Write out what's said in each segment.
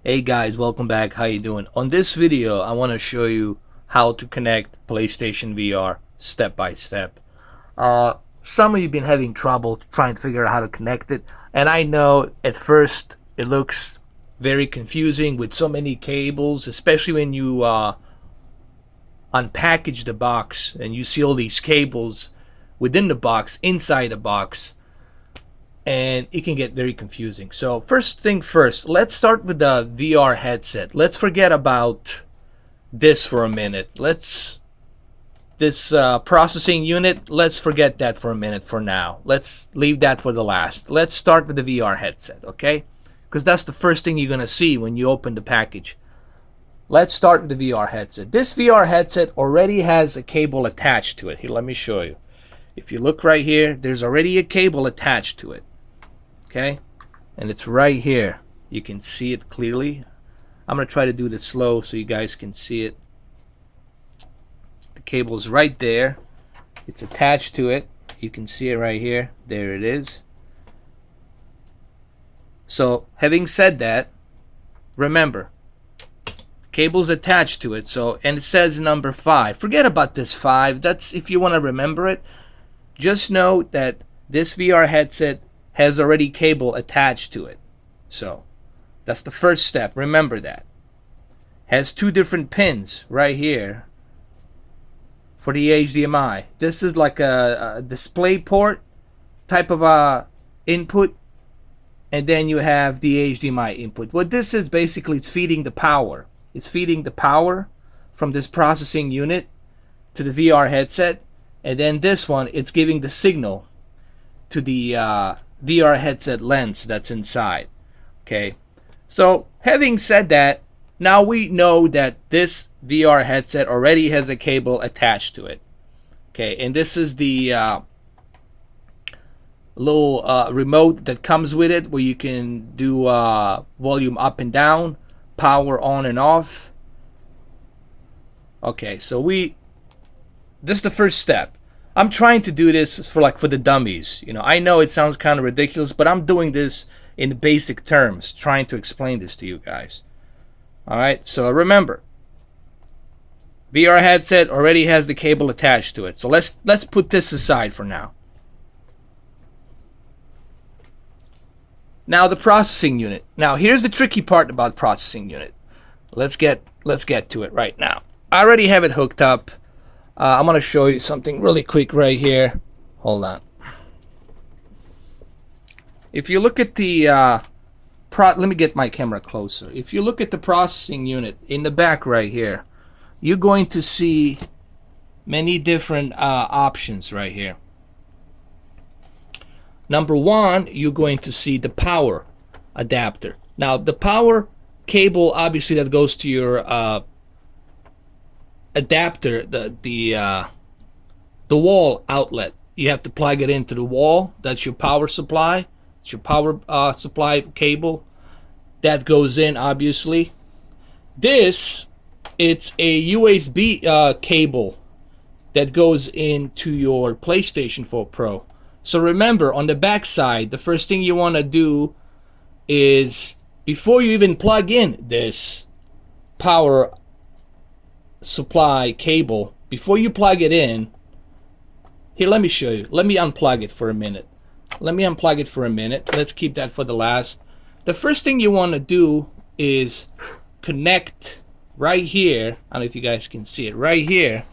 Hey guys, welcome back. How you doing? On this video, I want to show you how to connect PlayStation VR step by step. Some of you have been having trouble trying to figure out how to connect it, and I know at first it looks very confusing with so many cables, especially when you unpackage the box and you see all these cables within the box, inside the box, and it can get very confusing. So first thing first, let's start with the VR headset. Let's forget about this for a minute. This processing unit, let's forget that for a minute for now. Let's leave that for the last. Let's start with the VR headset, okay? Because that's the first thing you're gonna see when you open the package. Let's start with the VR headset. This VR headset already has a cable attached to it. Here, let me show you. If you look right here, there's already a cable attached to it. Okay, and it's right here. You can see it clearly. I'm gonna try to do this slow so you guys can see it. The cable's right there. It's attached to it. You can see it right here. There it is. So having said that, remember, cable's attached to it. So, and it says number 5. Forget about this 5. That's if you want to remember it. Just know that this VR headset has already cable attached to it. So that's the first step. Remember that. Has 2 different pins right here for the HDMI. This is like a display port type of input, and then you have the HDMI input. What this is basically, it's feeding the power. It's feeding the power from this processing unit to the VR headset, and then this one, it's giving the signal to the VR headset lens that's inside. Okay, so having said that, now we know that this VR headset already has a cable attached to it. Okay, and this is the little remote that comes with it, where you can do volume up and down, power on and off. Okay, so this is the first step. I'm trying to do this for the dummies. You know, I know it sounds kind of ridiculous, but I'm doing this in basic terms, trying to explain this to you guys. All right, so remember, VR headset already has the cable attached to it. So let's put this aside for now. Now the processing unit. Now here's the tricky part about processing unit. Let's get to it right now. I already have it hooked up. I'm going to show you something really quick right here. Hold on. If you look at the let me get my camera closer. If you look at the processing unit in the back right here, you're going to see many different options right here. Number 1, you're going to see the power adapter. Now the power cable, obviously, that goes to your adapter, the wall outlet. You have to plug it into the wall. That's your power supply. It's your power supply cable that goes in, obviously. This, it's a USB cable that goes into your PlayStation 4 Pro. So remember, on the back side, the first thing you want to do is, before you even plug in this power supply cable, before you plug it in, here, let me show you. Let me unplug it for a minute. Let's keep that for the last. The first thing you want to do is connect right here. I don't know if you guys can see it right here.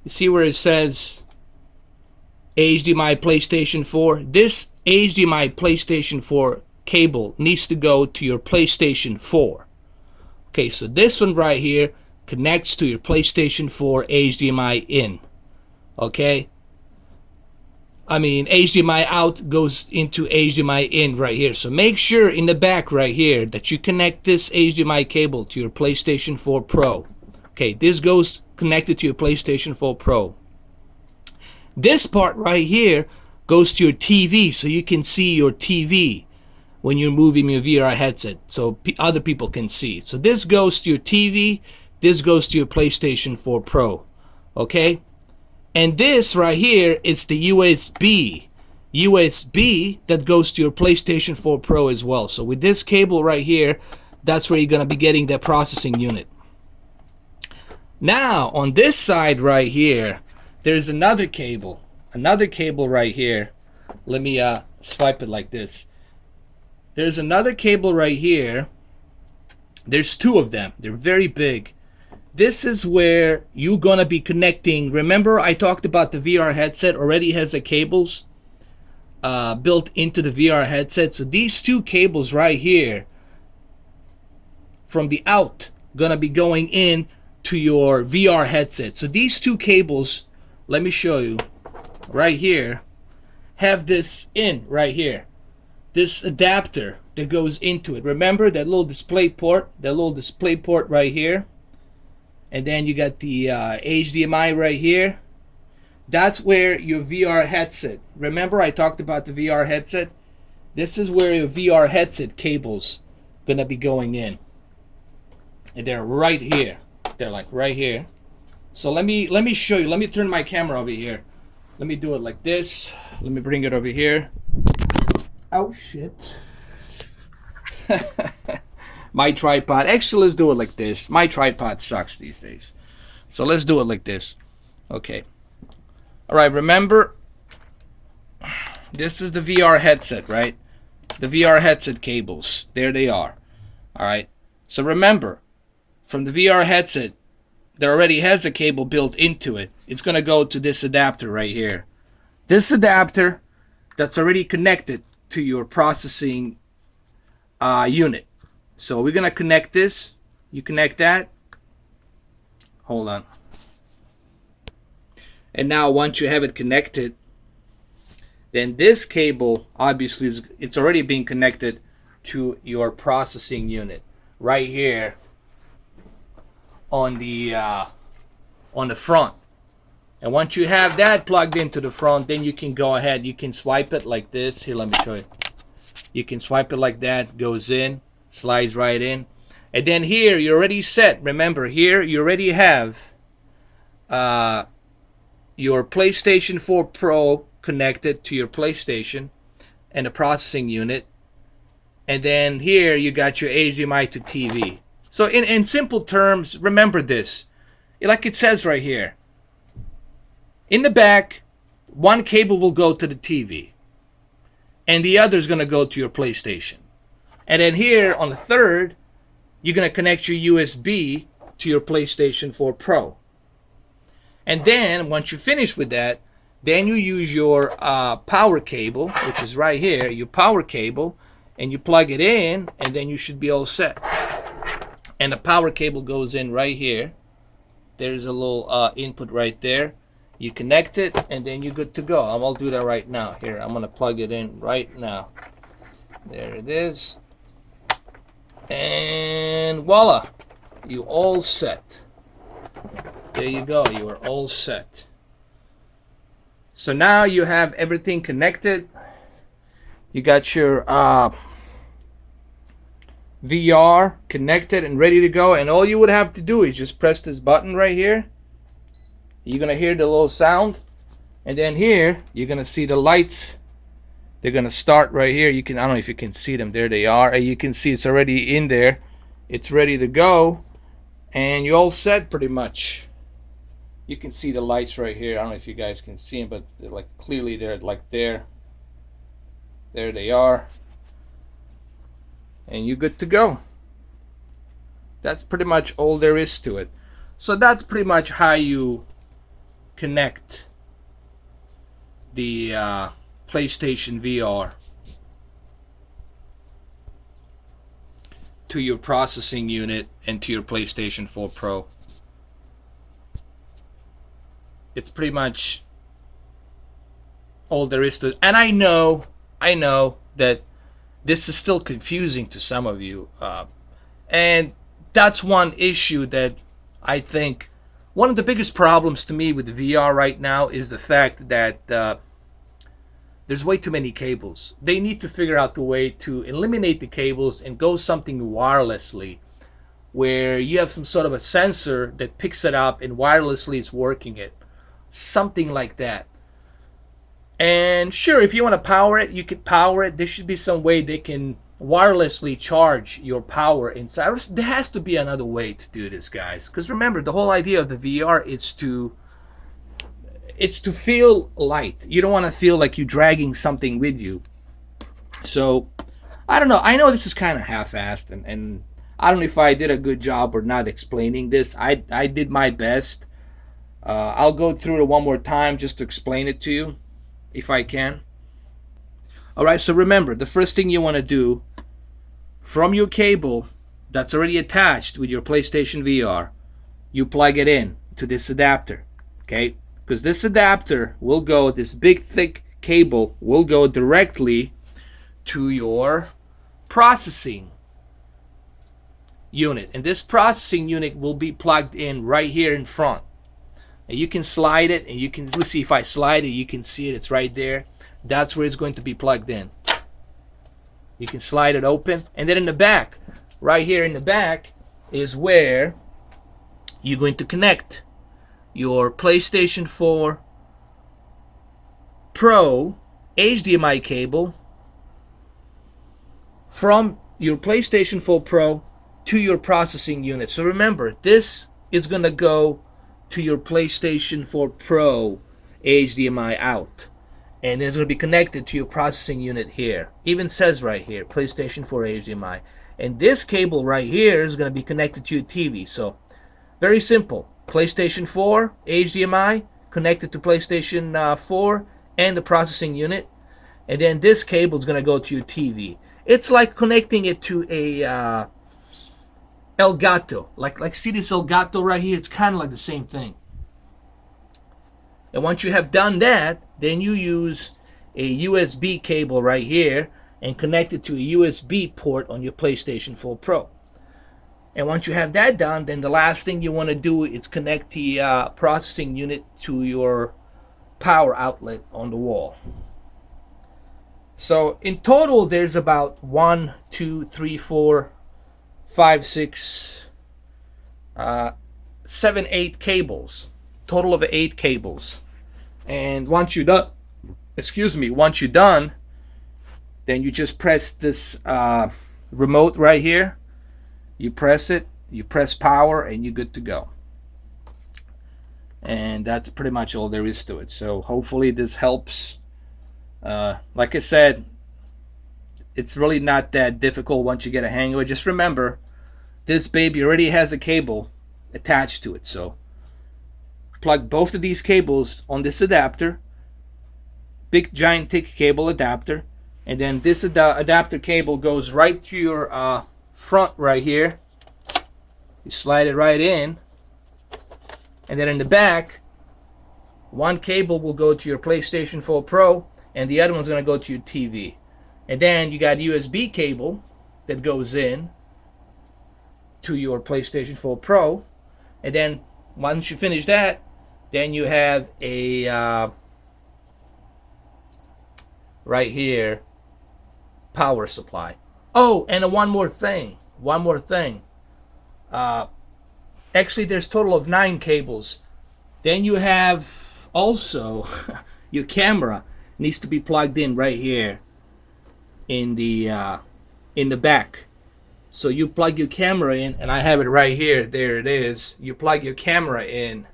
You see where it says HDMI PlayStation 4? This HDMI PlayStation 4 cable needs to go to your PlayStation 4. Okay, so this one right here connects to your PlayStation 4 HDMI in. Okay? I mean, HDMI out goes into HDMI in right here. So make sure in the back right here that you connect this HDMI cable to your PlayStation 4 Pro. Okay, this goes connected to your PlayStation 4 Pro. This part right here goes to your TV, so you can see your TV when you're moving your VR headset, so other people can see. So this goes to your TV, this goes to your PlayStation 4 Pro, okay? And this right here, it's the USB USB that goes to your PlayStation 4 Pro as well. So with this cable right here, that's where you're going to be getting that processing unit. Now, on this side right here, there's another cable. Another cable right here. Let me swipe it like this. There's another cable right here. There's two of them. They're very big. This is where you're going to be connecting. Remember, I talked about the VR headset already has the cables built into the VR headset. So these two cables right here from the out going to be going in to your VR headset. So these two cables, let me show you right here, have this in right here. This adapter that goes into it. Remember that little display port? That little display port right here. And then you got the HDMI right here. That's where your VR headset. Remember I talked about the VR headset? This is where your VR headset cables gonna be going in. And they're right here. They're like right here. So let me show you. Let me turn my camera over here. Let me do it like this. Let me bring it over here. Oh shit. My tripod. Actually, let's do it like this. My tripod sucks these days. So let's do it like this. Okay. Alright, remember, this is the VR headset, right? The VR headset cables. There they are. Alright. So remember, from the VR headset, there already has a cable built into it. It's going to go to this adapter right here. This adapter that's already connected to your processing unit. So we're going to connect this. You connect that. Hold on. And now once you have it connected, then this cable obviously it's already being connected to your processing unit right here on the front. And once you have that plugged into the front, then you can go ahead. You can swipe it like this. Here, let me show you. You can swipe it like that. Goes in, slides right in. And then here, you're already set. Remember, here, you already have your PlayStation 4 Pro connected to your PlayStation and the processing unit. And then here, you got your HDMI to TV. So in simple terms, remember this. Like it says right here. In the back, one cable will go to the TV. And the other is going to go to your PlayStation. And then here on the third, you're going to connect your USB to your PlayStation 4 Pro. And then once you finish with that, then you use your power cable, which is right here, your power cable, and you plug it in, and then you should be all set. And the power cable goes in right here. There's a little input right there. You connect it, and then you're good to go. I'll do that right now. Here, I'm going to plug it in right now. There it is. And voila. You all set. There you go. You are all set. So now you have everything connected. You got your VR connected and ready to go. And all you would have to do is just press this button right here. You're going to hear the little sound. And then here, you're going to see the lights. They're going to start right here. You can, I don't know if you can see them. There they are. And you can see it's already in there. It's ready to go. And you're all set pretty much. You can see the lights right here. I don't know if you guys can see them, but they're like clearly they're like there. There they are. And you're good to go. That's pretty much all there is to it. So that's pretty much how you connect the PlayStation VR to your processing unit and to your PlayStation 4 Pro. It's pretty much all there is to it. And I know that this is still confusing to some of you. And that's one issue that I think one of the biggest problems to me with the VR right now is the fact that there's way too many cables. They need to figure out the way to eliminate the cables and go something wirelessly, where you have some sort of a sensor that picks it up and wirelessly is working it. Something like that. And sure, if you want to power it, you could power it. There should be some way they can wirelessly charge your power inside. There has to be another way to do this, guys. Because remember, the whole idea of the VR is to feel light. You don't want to feel like you're dragging something with you. So I don't know. I know this is kind of half-assed, and I don't know if I did a good job or not explaining this. I did my best. I'll go through it one more time just to explain it to you, if I can. All right, so remember, the first thing you want to do, from your cable that's already attached with your PlayStation VR, you plug it in to this adapter, okay? Because this adapter will go, this big thick cable will go directly to your processing unit. And this processing unit will be plugged in right here in front. And you can slide it, and you can see if I slide it, you can see it, it's right there. That's where it's going to be plugged in. You can slide it open, and then in the back, right here in the back, is where you're going to connect your PlayStation 4 Pro HDMI cable from your PlayStation 4 Pro to your processing unit. So remember, this is going to go to your PlayStation 4 Pro HDMI out. And it's going to be connected to your processing unit here. Even says right here, PlayStation 4 HDMI. And this cable right here is going to be connected to your TV. So, very simple. PlayStation 4 HDMI connected to PlayStation 4 and the processing unit. And then this cable is going to go to your TV. It's like connecting it to a Elgato. Like see this Elgato right here? It's kind of like the same thing. And once you have done that, then you use a USB cable right here and connect it to a USB port on your PlayStation 4 Pro. And once you have that done, then the last thing you want to do is connect the processing unit to your power outlet on the wall. So in total, there's about 1, 2, 3, 4, 5, 6, 7, 8 cables. Total of 8 cables. And once you're done, once you're done, then you just press this remote right here. You press it, you press power, and you're good to go. And that's pretty much all there is to it. So hopefully this helps. Like I said, it's really not that difficult once you get a hang of it. Just remember, this baby already has a cable attached to it. So plug both of these cables on this adapter, big giant thick cable adapter, and then this adapter cable goes right to your front right here. You slide it right in, and then in the back, one cable will go to your PlayStation 4 Pro, and the other one's going to go to your TV. And then you got a USB cable that goes in to your PlayStation 4 Pro, and then once you finish that, then you have a right here power supply. Oh, and one more thing. Actually, there's a total of 9 cables. Then you have also your camera needs to be plugged in right here in the back. So you plug your camera in, and I have it right here. There it is. You plug your camera in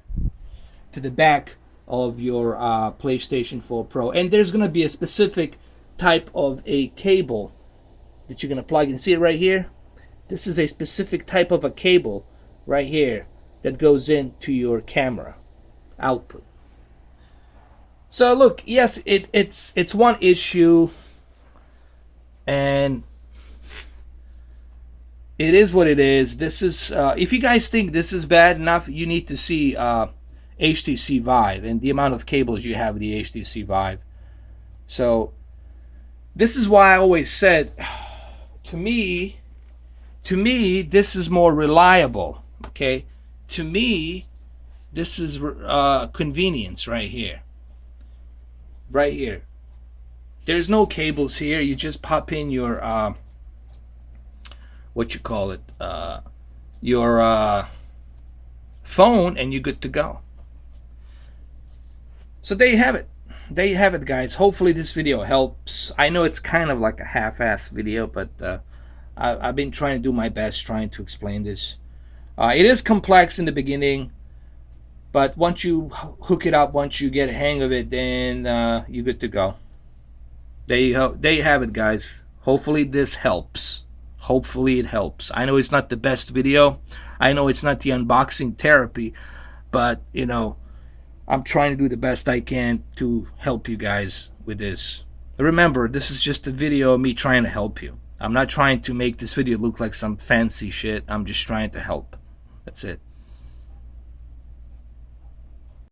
to the back of your PlayStation 4 Pro, and there's gonna be a specific type of a cable that you're gonna plug in. See it right here? This is a specific type of a cable right here that goes into your camera output. So look, yes, it's one issue, and it is what it is. This is if you guys think this is bad enough, you need to see HTC Vive and the amount of cables you have with the HTC Vive. So this is why I always said, to me, this is more reliable. Okay, to me, this is convenience right here. Right here. There's no cables here. You just pop in your your phone, and you're good to go. So there you have it. there you have it, guys. Hopefully this video helps. I know it's kind of like a half-ass video, but I've been trying to do my best trying to explain this. It is complex in the beginning, but once you hook it up, once you get a hang of it, then you're good to go. There you have it, guys. Hopefully this helps. Hopefully it helps. I know it's not the best video. I know it's not the unboxing therapy, but you know, I'm trying to do the best I can to help you guys with this. Remember, this is just a video of me trying to help you. I'm not trying to make this video look like some fancy shit. I'm just trying to help. That's it.